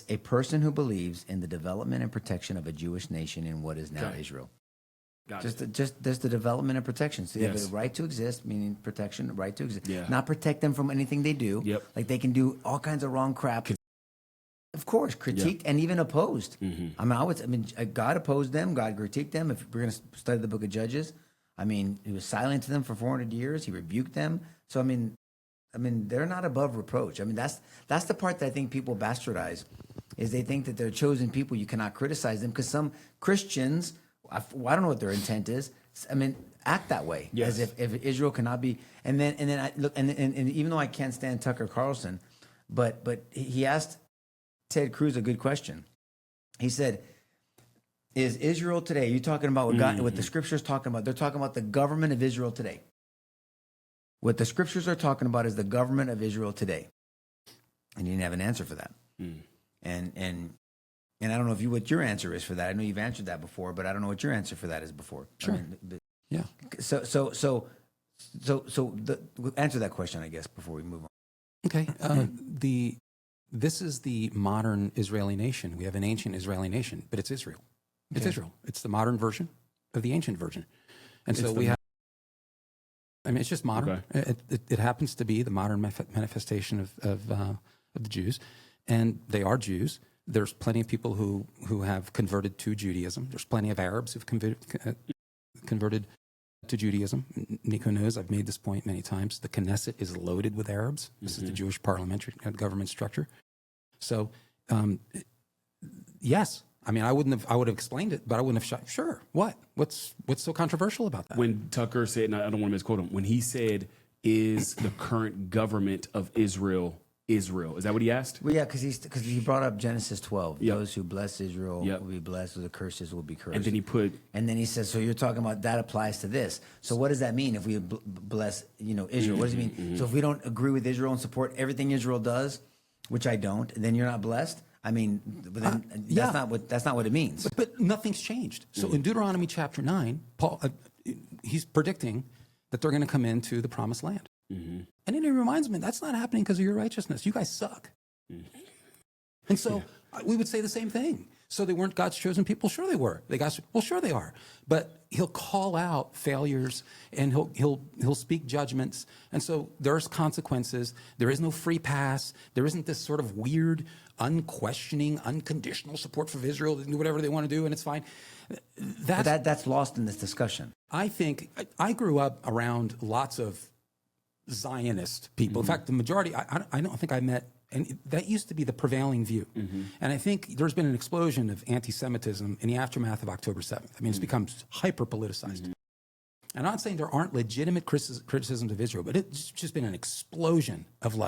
It's a person who believes in the development and protection of a Jewish nation in what is now Israel. Just there's the development and protection. So they have a right to exist, meaning protection, the right to exist. Yeah. Not protect them from anything they do. Yep. Like they can do all kinds of wrong crap. Of course, critiqued and even opposed. God opposed them. God critiqued them. If we're going to study the book of Judges, he was silent to them for 400 years. He rebuked them. So, they're not above reproach. That's the part that I think people bastardize, is they think that they're chosen people. You cannot criticize them because some Christians, I don't know what their intent is. Act that way, as if Israel cannot be. And then I look, and even though I can't stand Tucker Carlson, but he asked Ted Cruz a good question. He said, "Is Israel today? Are you talking about what God, what the scriptures talking about? They're talking about the government of Israel today. What the scriptures are talking about is the government of Israel today." And he didn't have an answer for that. And I don't know if what your answer is for that. I know you've answered that before, but I don't know what your answer for that is before. Sure. Answer that question, I guess, before we move on. Okay. This is the modern Israeli nation. We have an ancient Israeli nation, but it's Israel. It's Israel. It's the modern version of the ancient version. And so we have, it's just modern. Okay. It happens to be the modern manifestation of the Jews, and they are Jews. There's plenty of people who have converted to Judaism. There's plenty of Arabs who've converted to Judaism. Nico knows, I've made this point many times. The Knesset is loaded with Arabs. This is the Jewish parliamentary government structure. So, yes, I would have explained it, but I wouldn't have shot. Sure, what's so controversial about that? When Tucker said, and I don't want to misquote him, when he said, "Is the current government of Israel Israel?" Is that what he asked? Well, yeah, because he brought up Genesis 12. Yep. Those who bless Israel will be blessed, the curses will be cursed. And then he says, so you're talking about that applies to this. So what does that mean if we bless Israel? What does it mean? So if we don't agree with Israel and support everything Israel does, which I don't, then you're not blessed? That's not what it means. But nothing's changed. So in Deuteronomy chapter 9, Paul, he's predicting that they're going to come into the promised land. And then he reminds me, that's not happening because of your righteousness. You guys suck. And so we would say the same thing. So they weren't God's chosen people? Sure they were. Well, sure they are. But he'll call out failures and he'll speak judgments. And so there's consequences. There is no free pass. There isn't this sort of weird, unquestioning, unconditional support for Israel. They do whatever they want to do and it's fine. That's lost in this discussion. I think I grew up around lots of Zionist people. In fact, the majority, I don't think I met, and that used to be the prevailing view. And I think there's been an explosion of anti-Semitism in the aftermath of October 7th. It's become hyper-politicized. And I'm not saying there aren't legitimate criticisms of Israel, but it's just been an explosion of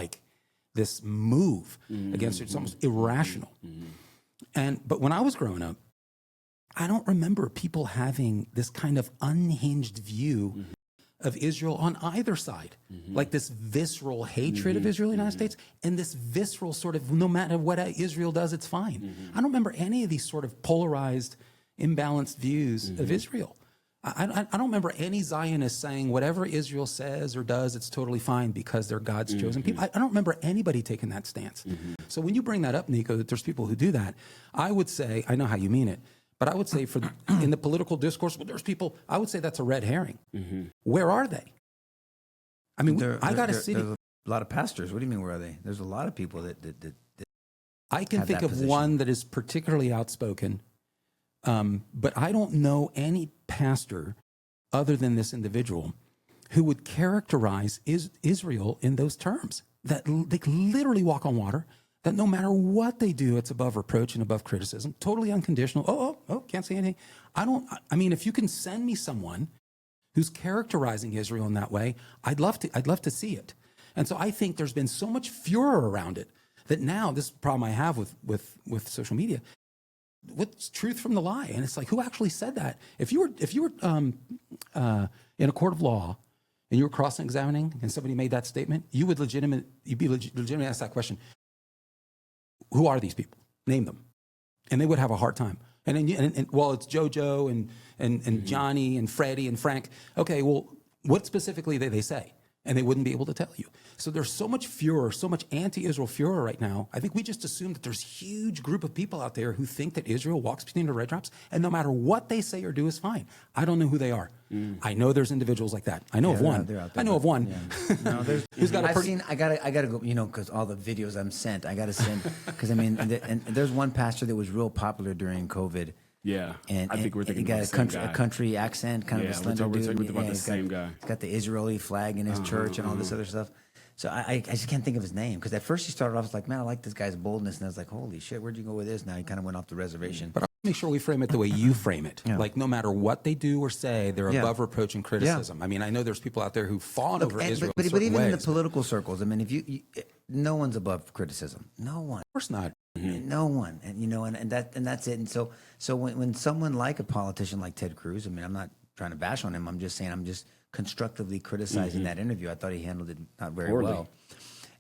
this move against it. It's almost irrational. But when I was growing up, I don't remember people having this kind of unhinged view of Israel on either side, like this visceral hatred of Israel in the United States, and this visceral sort of, no matter what Israel does, it's fine. I don't remember any of these sort of polarized, imbalanced views of Israel. I don't remember any Zionists saying whatever Israel says or does, it's totally fine because they're God's chosen people. I don't remember anybody taking that stance. So when you bring that up, Nico, that there's people who do that, I would say, I know how you mean it, but I would say in the political discourse, there's people, I would say that's a red herring. Where are they? I got a city. There's a lot of pastors. What do you mean, where are they? There's a lot of people that I can think of one that is particularly outspoken, but I don't know any pastor other than this individual who would characterize Israel in those terms, that they literally walk on water, that no matter what they do, it's above reproach and above criticism, totally unconditional. Oh, can't say anything. If you can send me someone who's characterizing Israel in that way, I'd love to see it. And so I think there's been so much furor around it that now, this problem I have with social media, what's truth from the lie? And it's like, who actually said that? If you were in a court of law and you were cross-examining and somebody made that statement, you'd be legitimately asked that question. Who are these people? Name them. And they would have a hard time. And it's JoJo and Johnny and Freddie and Frank. Okay, well, what specifically did they say? and they wouldn't be able to tell you. So there's so much furor, so much anti-Israel furor right now. I think we just assume that there's a huge group of people out there who think that Israel walks between the raindrops, and no matter what they say or do is fine. I don't know who they are. I know there's individuals like that. I know of one. I know of one. Yeah. No, who's got I gotta go, because all the videos I'm sent, I gotta send, because I mean, and there's one pastor that was real popular during COVID. Yeah, and I think we're thinking he got about a country accent, kind of a slender dude. We're about the same guy. He's got the Israeli flag in his church and all this other stuff. So I just can't think of his name, because at first he started off as like, man, I like this guy's boldness, and I was like, holy shit, where'd you go with this? Now he kind of went off the reservation. But I'll make sure we frame it the way you frame it. Like, no matter what they do or say, they're above reproach and criticism. I mean, I know there's people out there who've fought over Israel. But even in the political circles, I mean, if no one's above criticism. No one. Of course not. No one, and that's it. And so when someone like a politician like Ted Cruz, I mean, I'm not trying to bash on him. I'm just saying, I'm just constructively criticizing that interview. I thought he handled it not very well.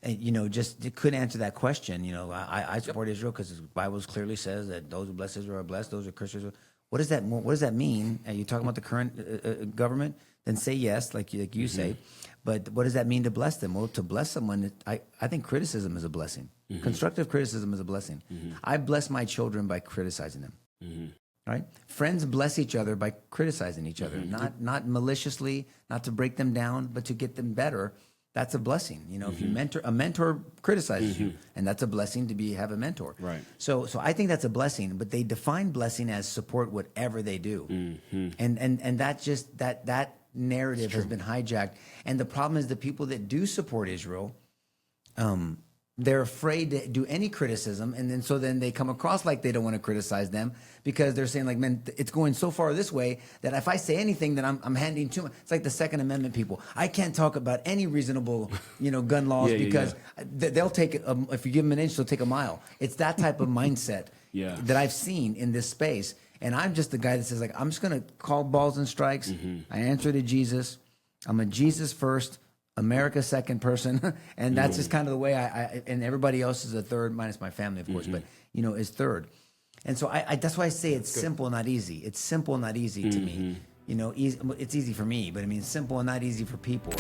And just couldn't answer that question. I support Israel because the Bible clearly says that those who bless Israel are blessed. Those who curse Israel. What does that mean? Are you talking about the current government? Then say yes, like you say. But what does that mean to bless them? Well, to bless someone, I think criticism is a blessing. Constructive criticism is a blessing. I bless my children by criticizing them. Right? Friends bless each other by criticizing each other, not maliciously, not to break them down, but to get them better. That's a blessing. If you a mentor criticizes you, and that's a blessing to have a mentor. Right. So I think that's a blessing, but they define blessing as support whatever they do. And that just that narrative has been hijacked. And the problem is the people that do support Israel, they're afraid to do any criticism, and then they come across like they don't want to criticize them, because they're saying like, man, it's going so far this way that if I say anything, then I'm handing too much. It's like the Second Amendment people. I can't talk about any reasonable, gun laws because they'll take it. If you give them an inch, they'll take a mile. It's that type of mindset that I've seen in this space. And I'm just the guy that says like, I'm just going to call balls and strikes. I answer to Jesus. I'm a Jesus first, America second person, and that's just kind of the way I and everybody else is a third, minus my family, of course, but is third. And so I that's why I say it's simple, not easy. It's simple, not easy to me. It's easy for me, but I mean, simple and not easy for people.